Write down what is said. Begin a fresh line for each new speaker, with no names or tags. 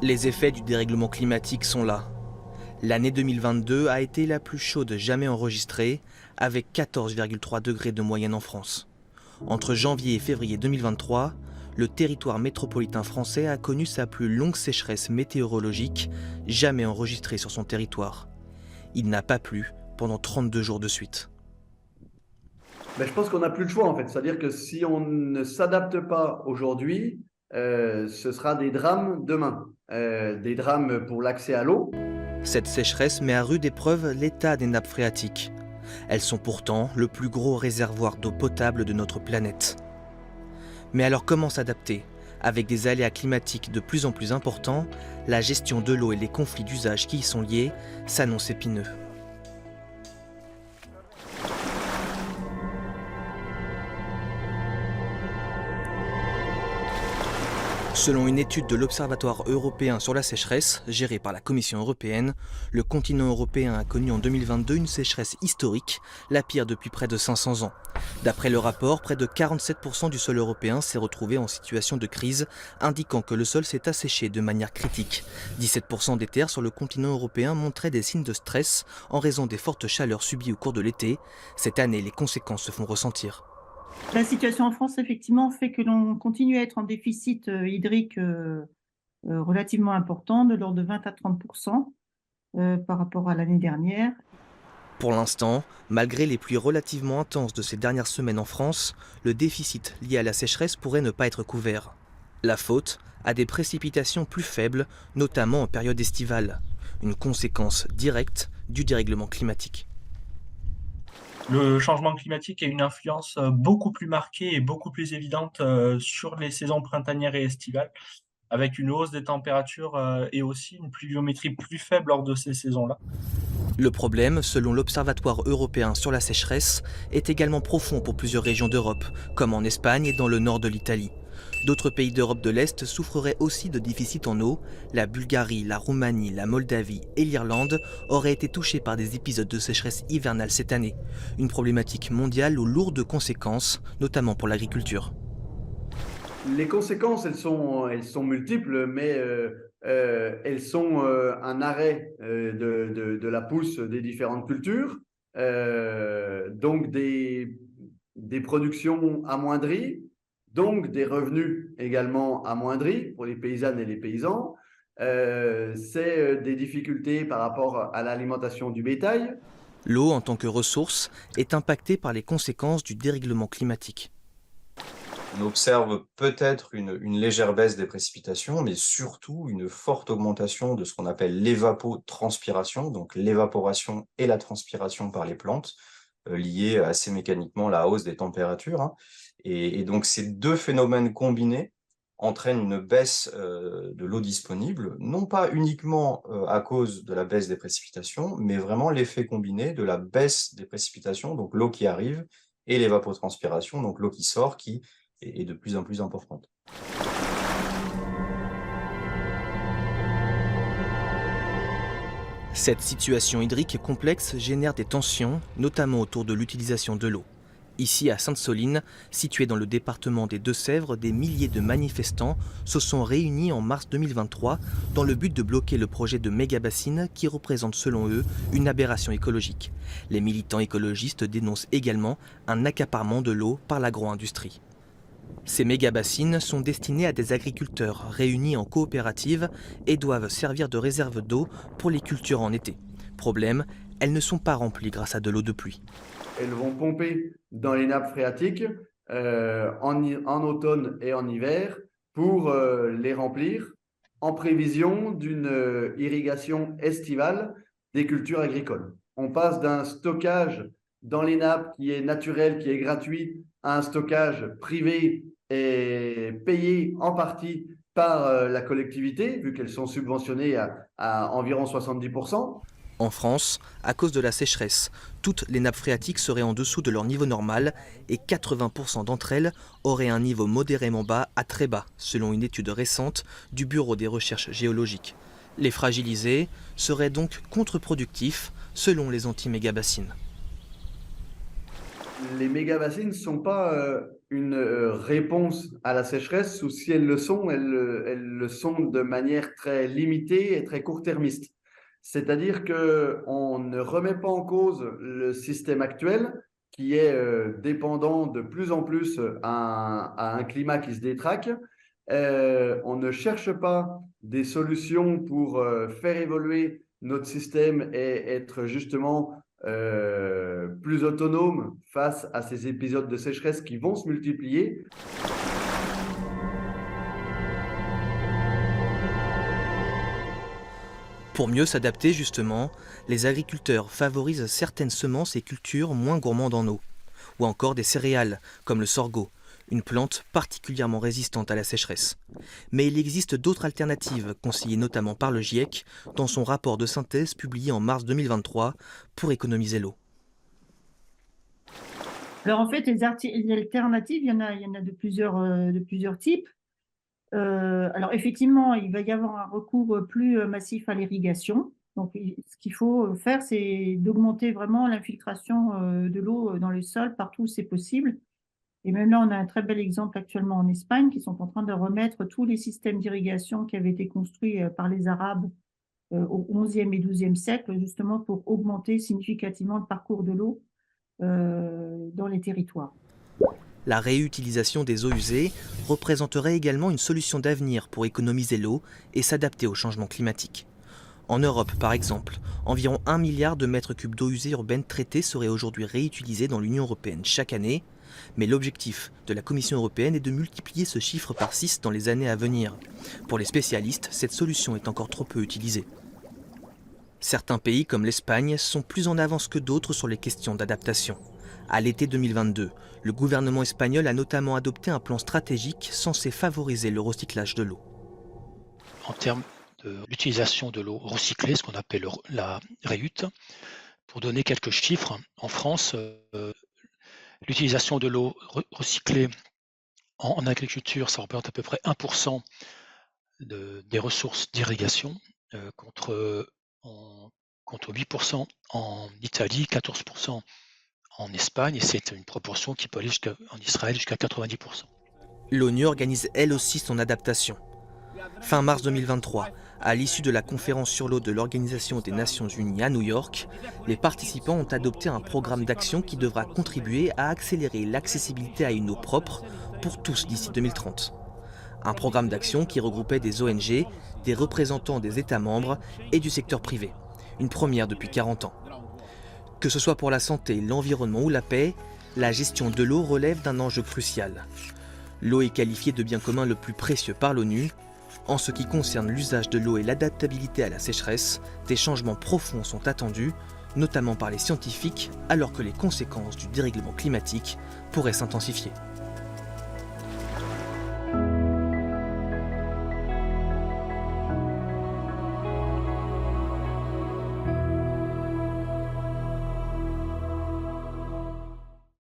Les effets du dérèglement climatique sont là. L'année 2022 a été la plus chaude jamais enregistrée, avec 14,3 degrés de moyenne en France. Entre janvier et février 2023, le territoire métropolitain français a connu sa plus longue sécheresse météorologique jamais enregistrée sur son territoire. Il n'a pas plu pendant 32 jours de suite.
Je pense qu'on n'a plus le choix en fait. C'est-à-dire que si on ne s'adapte pas aujourd'hui, ce sera des drames demain. Des drames pour l'accès à l'eau.
Cette sécheresse met à rude épreuve l'état des nappes phréatiques. Elles sont pourtant le plus gros réservoir d'eau potable de notre planète. Mais alors comment s'adapter? Avec des aléas climatiques de plus en plus importants, la gestion de l'eau et les conflits d'usage qui y sont liés s'annoncent épineux. Selon une étude de l'Observatoire européen sur la sécheresse, gérée par la Commission européenne, le continent européen a connu en 2022 une sécheresse historique, la pire depuis près de 500 ans. D'après le rapport, près de 47% du sol européen s'est retrouvé en situation de crise, indiquant que le sol s'est asséché de manière critique. 17% des terres sur le continent européen montraient des signes de stress en raison des fortes chaleurs subies au cours de l'été. Cette année, les conséquences se font ressentir.
La situation en France, effectivement, fait que l'on continue à être en déficit hydrique relativement important, de l'ordre de 20 à 30% par rapport à l'année dernière.
Pour l'instant, malgré les pluies relativement intenses de ces dernières semaines en France, le déficit lié à la sécheresse pourrait ne pas être couvert. La faute à des précipitations plus faibles, notamment en période estivale, une conséquence directe du dérèglement climatique.
Le changement climatique a une influence beaucoup plus marquée et beaucoup plus évidente sur les saisons printanières et estivales, avec une hausse des températures et aussi une pluviométrie plus faible lors de ces saisons-là.
Le problème, selon l'Observatoire européen sur la sécheresse, est également profond pour plusieurs régions d'Europe, comme en Espagne et dans le nord de l'Italie. D'autres pays d'Europe de l'Est souffreraient aussi de déficit en eau. La Bulgarie, la Roumanie, la Moldavie et l'Irlande auraient été touchées par des épisodes de sécheresse hivernale cette année. Une problématique mondiale aux lourdes conséquences, notamment pour l'agriculture.
Les conséquences, elles sont multiples, mais elles sont un arrêt de la pousse des différentes cultures, donc des productions amoindries, donc des revenus également amoindris pour les paysannes et les paysans. C'est des difficultés par rapport à l'alimentation du bétail.
L'eau, en tant que ressource, est impactée par les conséquences du dérèglement climatique.
On observe peut-être une légère baisse des précipitations, mais surtout une forte augmentation de ce qu'on appelle l'évapotranspiration, donc l'évaporation et la transpiration par les plantes, liées assez mécaniquement à la hausse des températures, hein. Et donc ces deux phénomènes combinés entraînent une baisse de l'eau disponible, non pas uniquement à cause de la baisse des précipitations, mais vraiment l'effet combiné de la baisse des précipitations, donc l'eau qui arrive, et l'évapotranspiration, donc l'eau qui sort, qui est de plus en plus importante.
Cette situation hydrique complexe génère des tensions, notamment autour de l'utilisation de l'eau. Ici, à Sainte-Soline, située dans le département des Deux-Sèvres, des milliers de manifestants se sont réunis en mars 2023 dans le but de bloquer le projet de méga-bassine qui représente selon eux une aberration écologique. Les militants écologistes dénoncent également un accaparement de l'eau par l'agro-industrie. Ces méga-bassines sont destinées à des agriculteurs réunis en coopérative et doivent servir de réserve d'eau pour les cultures en été. Problème, elles ne sont pas remplies grâce à de l'eau de pluie.
Elles vont pomper dans les nappes phréatiques en automne et en hiver pour les remplir en prévision d'une irrigation estivale des cultures agricoles. On passe d'un stockage dans les nappes qui est naturel, qui est gratuit, à un stockage privé et payé en partie par la collectivité, vu qu'elles sont subventionnées à environ 70%.
En France, à cause de la sécheresse, toutes les nappes phréatiques seraient en dessous de leur niveau normal et 80% d'entre elles auraient un niveau modérément bas à très bas, selon une étude récente du Bureau des recherches géologiques. Les fragiliser serait donc contre-productif, selon les anti-méga-bassines.
les méga-bassines ne sont pas une réponse à la sécheresse, ou si elles le sont, elles le sont de manière très limitée et très court-termiste. C'est-à-dire qu'on ne remet pas en cause le système actuel qui est dépendant de plus en plus à un climat qui se détraque. On ne cherche pas des solutions pour faire évoluer notre système et être justement plus autonome face à ces épisodes de sécheresse qui vont se multiplier.
Pour mieux s'adapter justement, les agriculteurs favorisent certaines semences et cultures moins gourmandes en eau, ou encore des céréales comme le sorgho, une plante particulièrement résistante à la sécheresse. Mais il existe d'autres alternatives, conseillées notamment par le GIEC dans son rapport de synthèse publié en mars 2023 pour économiser l'eau.
Alors en fait, les alternatives, il y en a de plusieurs types. Alors effectivement, il va y avoir un recours plus massif à l'irrigation. Donc ce qu'il faut faire, c'est d'augmenter vraiment l'infiltration de l'eau dans les sols partout où c'est possible. Et même là, on a un très bel exemple actuellement en Espagne, qui sont en train de remettre tous les systèmes d'irrigation qui avaient été construits par les Arabes au XIe et XIIe siècle, justement pour augmenter significativement le parcours de l'eau dans les territoires.
La réutilisation des eaux usées représenterait également une solution d'avenir pour économiser l'eau et s'adapter au changement climatique. En Europe, par exemple, environ 1 milliard de mètres cubes d'eau usée urbaine traitée seraient aujourd'hui réutilisés dans l'Union européenne chaque année, mais l'objectif de la Commission européenne est de multiplier ce chiffre par 6 dans les années à venir. Pour les spécialistes, cette solution est encore trop peu utilisée. Certains pays comme l'Espagne sont plus en avance que d'autres sur les questions d'adaptation. À l'été 2022, le gouvernement espagnol a notamment adopté un plan stratégique censé favoriser le recyclage de l'eau.
En termes de l'utilisation de l'eau recyclée, ce qu'on appelle la réhute, pour donner quelques chiffres, en France, l'utilisation de l'eau recyclée en agriculture, ça représente à peu près 1% des ressources d'irrigation, contre 8% en Italie, 14% en Espagne, et c'est une proportion qui peut aller en Israël jusqu'à 90%.
L'ONU organise elle aussi son adaptation. Fin mars 2023, à l'issue de la conférence sur l'eau de l'Organisation des Nations Unies à New York, les participants ont adopté un programme d'action qui devra contribuer à accélérer l'accessibilité à une eau propre pour tous d'ici 2030. Un programme d'action qui regroupait des ONG, des représentants des États membres et du secteur privé. Une première depuis 40 ans. Que ce soit pour la santé, l'environnement ou la paix, la gestion de l'eau relève d'un enjeu crucial. L'eau est qualifiée de bien commun le plus précieux par l'ONU. En ce qui concerne l'usage de l'eau et l'adaptabilité à la sécheresse, des changements profonds sont attendus, notamment par les scientifiques, alors que les conséquences du dérèglement climatique pourraient s'intensifier.